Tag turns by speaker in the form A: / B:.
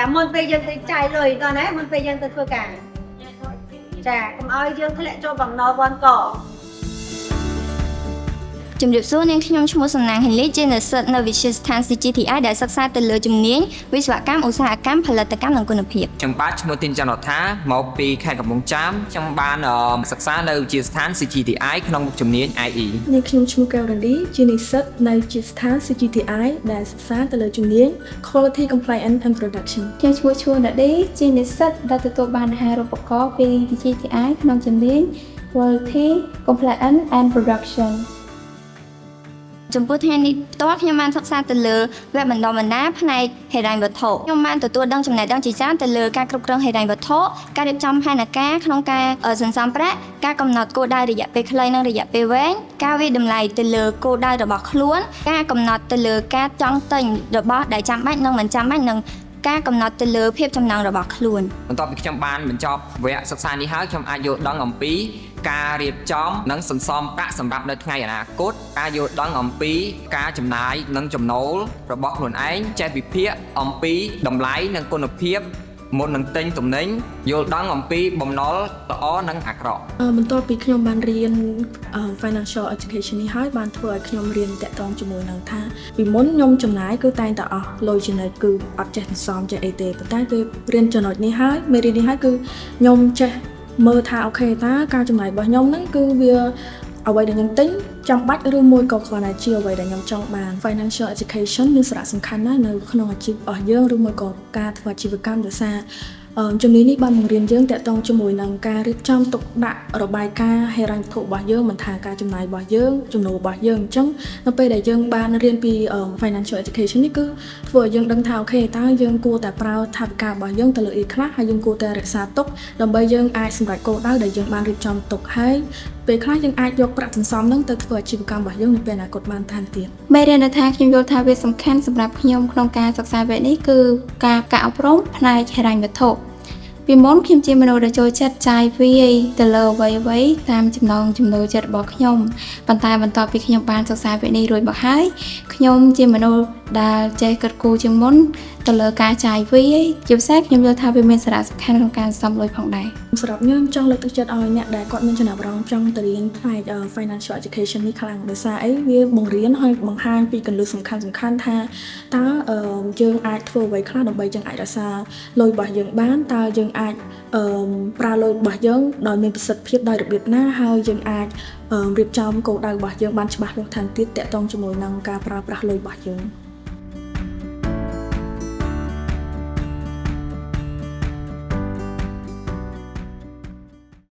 A: Chả môn bây giờ tới chạy lời đó đấy, môn bây giờ tới thua cả. Chả, cầm ơi dương thế lại cho bằng nó con cỏ.
B: ជំរាបសួរនាងខ្ញុំឈ្មោះសំណាងហេលីជានិស្សិតនៅវិទ្យាស្ថាន CGTI ដែលសិក្សាទៅលើជំនាញវិស្វកម្មឧស្សាហកម្មផលិតកម្មនិងគុណភាព
C: ខ្ញុំបាទឈ្មោះទីនចន្ទរដ្ឋាមកពីខេត្តកំពង់ចាមខ្ញុំបានសិក្សានៅវិទ្យាស្ថាន CGTI ក្នុងមុខជំនាញ IE
D: នាងខ្ញុំឈ្មោះកែវរ៉ាឌីជានិស្សិតនៅវិទ្យាស្ថាន CGTI ដែលសិក្សាទៅលើជំនាញ Quality Compliance and Production
B: ខ្ញុំឈ្មោះឈួនរ៉ាឌីជានិស្សិតដែលទទួលបានអាហារូបករណ៍ពី CGTI ក្នុងជំនាញ Quality Compliance and Production ចំពោះថ្ងៃនេះផ្ទាល់ខ្ញុំបានសិក្សាទៅលើវគ្គបណ្ដុះបណ្ដាលផ្នែកហិរញ្ញវត្ថុខ្ញុំបានទទួលដឹងចំណេះដឹងជាច្រើនទៅលើការគ្រប់គ្រងហិរញ្ញវត្ថុការរៀបចំផែនការក្នុងការសន្សំប្រាក់ការកំណត់គោលដៅរយៈពេលខ្លីនិងរយៈពេលវែងការវិតម្លៃទៅលើគោលដៅរបស់ខ្លួនការកំណត់ទៅលើការចង់ទិញរបស់ដែលចាំបាច់និងមិនចាំបាច់និងការកំណត់ទៅលើភាពចំណងរបស់ខ្លួន
C: បន្ទាប់ពីខ្ញុំបានបញ្ចប់វគ្គសិក្សានេះហើយខ្ញុំអាចយល់ដឹងអំពីការរៀបចំនិងសន្សំប្រាក់សម្រាប់នៅថ្ងៃអនាគតការយល់ដឹងអំពីការចំណាយនិងចំណូលរបស់ខ្លួនឯងចេះវិភាគអំពីតម្លៃនិងគុណភាពមុននឹងទិញទំនិញយល់ដឹងអំពីបំណុលល្អនិងអាក្រក់
D: បន្ទាប់ពីខ្ញុំបានរៀន Financial Education នេះហើយបានធ្វើឲ្យខ្ញុំរៀនតាក់ទងជាមួយនឹងថាពីមុនខ្ញុំចំណាយគឺតែងតែអស់លុយចំណេញគឺអត់ចេះសន្សំចេះអីទេប៉ុន្តែគឺរៀនចំណុចនេះហើយមេរៀននេះហើយគឺខ្ញុំចេះមើលថាអូខេតាការចំណាយរបស់ខ្ញុំហ្នឹងគឺវាអ្វីដែលខ្ញុំទិញចាំបាច់ឬមួយក៏គ្រាន់តែជាអ្វីដែលខ្ញុំចង់បាន Financial Education មានសារៈសំខាន់ណាស់នៅក្នុងអាជីពរបស់យើងឬមួយក៏ការធ្វើអាជីវកម្មដោយសារជំនាញនេះបានបង្រៀនយើងតាក់ទងជាមួយនឹងការរៀបចំទុកដាក់របាយការណ៍ហិរញ្ញវត្ថុរបស់យើងមិនថាការចំណាយរបស់យើងចំណូលរបស់យើងអញ្ចឹងនៅពេលដែលយើងបានរៀនពី Financial Education នេះគឺធ្វើឲ្យយើងដឹងថាអូខេតើយើងគួរតែប្រើថវិការបស់យើងទៅលើអីខ្លះហើយយើងគួរតែរក្សាទុកដើម្បីយើងអាចសម្រេចគោលដៅដែលយើងបានរៀបចំទុកហើយពេលខ្លះយើងអាចយកប្រាក់សន្សំហ្នឹងទៅធ្វើអាជីវកម្មរបស់យើងនៅពេលអនាគតបានថែមទៀត
B: មេរៀនដែលថាខ្ញុំយល់ថាវាសំខាន់សម្រាប់ខ្ញុំក្នុងការសិក្សាវគ្គនេះគឺការអប់រំផ្នែកហិរញ្ញវត្ថុពីមុនខ្ញុំជាមនុស្សដែលចូលចិត្តចាយវាយទៅលើអ្វីៗតាមចំណង់ចំណូលចិត្តរបស់ខ្ញុំប៉ុន្តែបន្ទាប់ពីខ្ញុំបានសិក្សាវគ្គនេះរួចមកហើយខ្ញុំជាមនុស្សដែលចេះគិតគូរជាងមុនទៅលើការចាយវាយជាពិសេសខ្ញុំយល់ថាវាមានសារៈសំខាន់ក្នុងការសន្សំលុយផងដែរ
D: សម្រាប់ខ្ញុំចង់លើកទឹកចិត្តឲ្យអ្នកដែលគាត់មានចំណាប់អារម្មណ៍ចង់ទៅរៀនផ្នែក Financial Education នេះខ្លាំងដោយសារអីវាបង្រៀនឲ្យបង្ហាញពីគន្លឹះសំខាន់ថាតើយើងអាចធ្វើអ្វីខ្លះដើម្បីយើងអាចរក្សាលុយរបស់យើងបានតើយើងអាចប្រើលុយរបស់យើងដោយមានប្រសិទ្ធភាពដោយរបៀបណាហើយយើងអាចរៀបចំគោលដៅរបស់យើងបានច្បាស់លាស់ថែមទៀតតាក់ទងជាមួយនឹងការប្រើប្រាស់លុយរបស់យើង